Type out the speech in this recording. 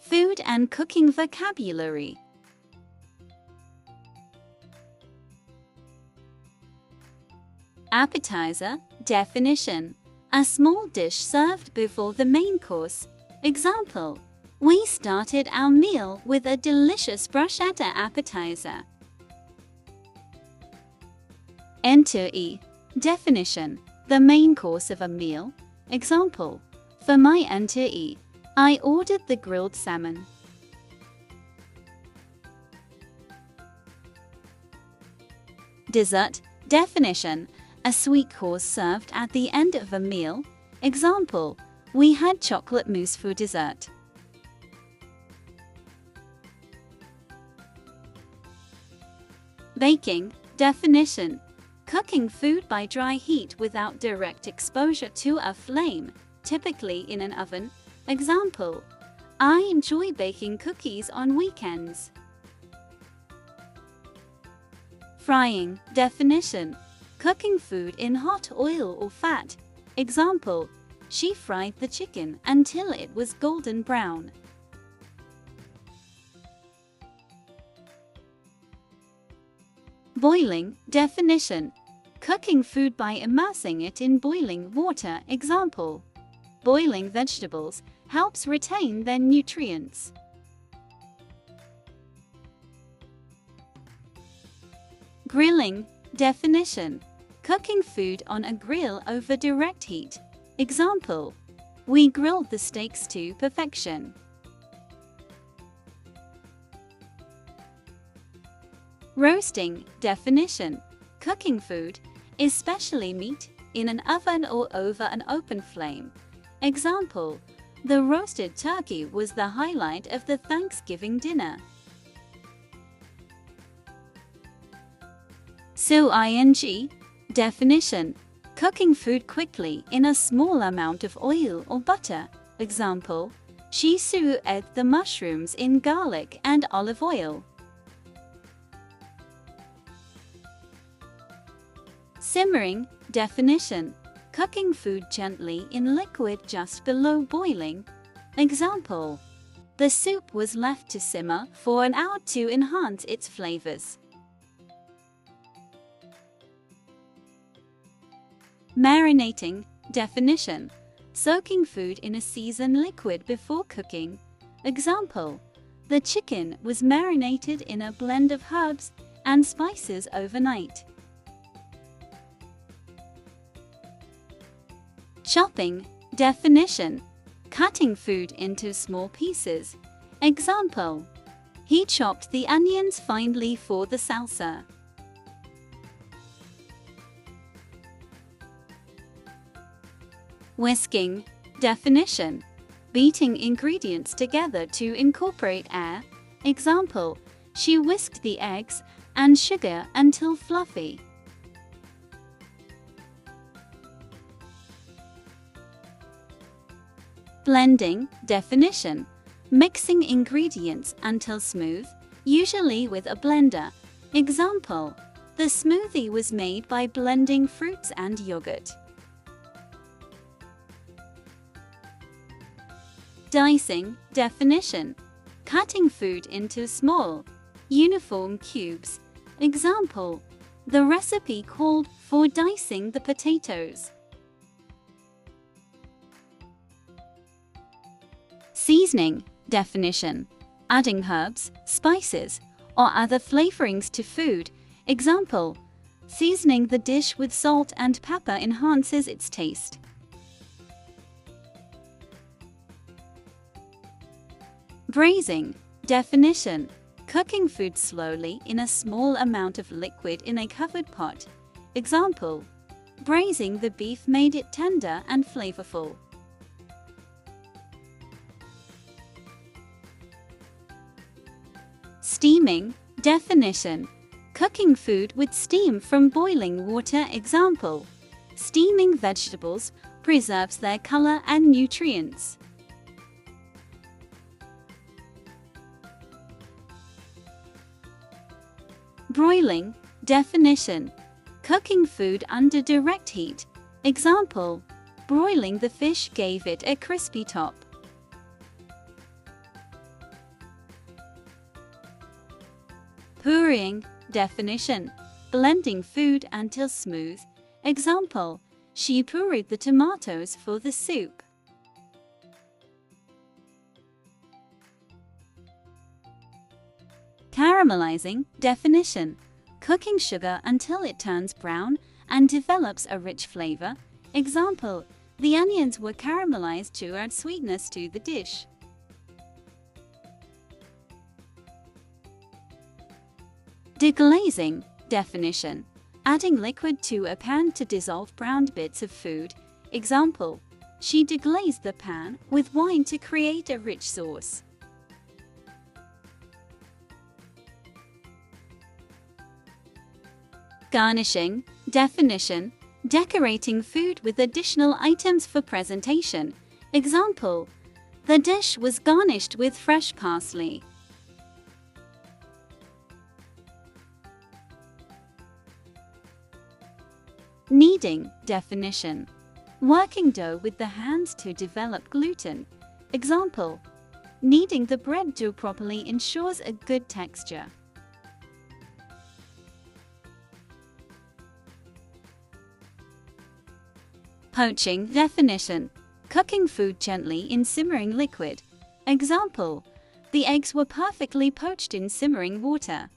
Food and cooking vocabulary. Appetizer. Definition: a small dish served before the main course. Example: we started our meal with a delicious bruschetta appetizer. Entrée. Definition: the main course of a meal. Example: for my entrée, I ordered the grilled salmon. Dessert. Definition: a sweet course served at the end of a meal. Example: we had chocolate mousse for dessert. Baking. Definition: cooking food by dry heat without direct exposure to a flame, typically in an oven. Example: I enjoy baking cookies on weekends. Frying. Definition: cooking food in hot oil or fat. Example: she fried the chicken until it was golden brown. Boiling. Definition: cooking food by immersing it in boiling water. Example: boiling vegetables helps retain their nutrients. Grilling. Definition: cooking food on a grill over direct heat. Example: we grilled the steaks to perfection. Roasting. Definition: cooking food, especially meat, in an oven or over an open flame. Example: the roasted turkey was the highlight of the Thanksgiving dinner. Cuisine. Definition: cooking food quickly in a small amount of oil or butter. Example: she sauteed the mushrooms in garlic and olive oil. Simmering. Definition: cooking food gently in liquid just below boiling. Example: the soup was left to simmer for an hour to enhance its flavors. Marinating. Definition: soaking food in a seasoned liquid before cooking. Example: the chicken was marinated in a blend of herbs and spices overnight. Chopping. Definition: cutting food into small pieces. Example: he chopped the onions finely for the salsa. Whisking. Definition: beating ingredients together to incorporate air. Example: she whisked the eggs and sugar until fluffy. Blending. Definition: mixing ingredients until smooth, usually with a blender. Example: the smoothie was made by blending fruits and yogurt. Dicing. Definition: cutting food into small, uniform cubes. Example: the recipe called for dicing the potatoes. Seasoning. Definition: adding herbs, spices, or other flavorings to food. Example: seasoning the dish with salt and pepper enhances its taste. Braising. Definition: cooking food slowly in a small amount of liquid in a covered pot. Example: braising the beef made it tender and flavorful. Steaming. Definition: cooking food with steam from boiling water. Example: steaming vegetables preserves their color and nutrients. Broiling. Definition: cooking food under direct heat. Example: broiling the fish gave it a crispy top. Pureeing. Definition: blending food until smooth. Example: she pureed the tomatoes for the soup. Caramelizing. Definition: cooking sugar until it turns brown and develops a rich flavor. Example: the onions were caramelized to add sweetness to the dish. Deglazing. Definition: adding liquid to a pan to dissolve browned bits of food. Example: she deglazed the pan with wine to create a rich sauce. Garnishing. Definition: decorating food with additional items for presentation. Example: the dish was garnished with fresh parsley. Kneading. Definition: working dough with the hands to develop gluten. Example: kneading the bread dough properly ensures a good texture. Poaching. Definition: cooking food gently in simmering liquid. Example: the eggs were perfectly poached in simmering water.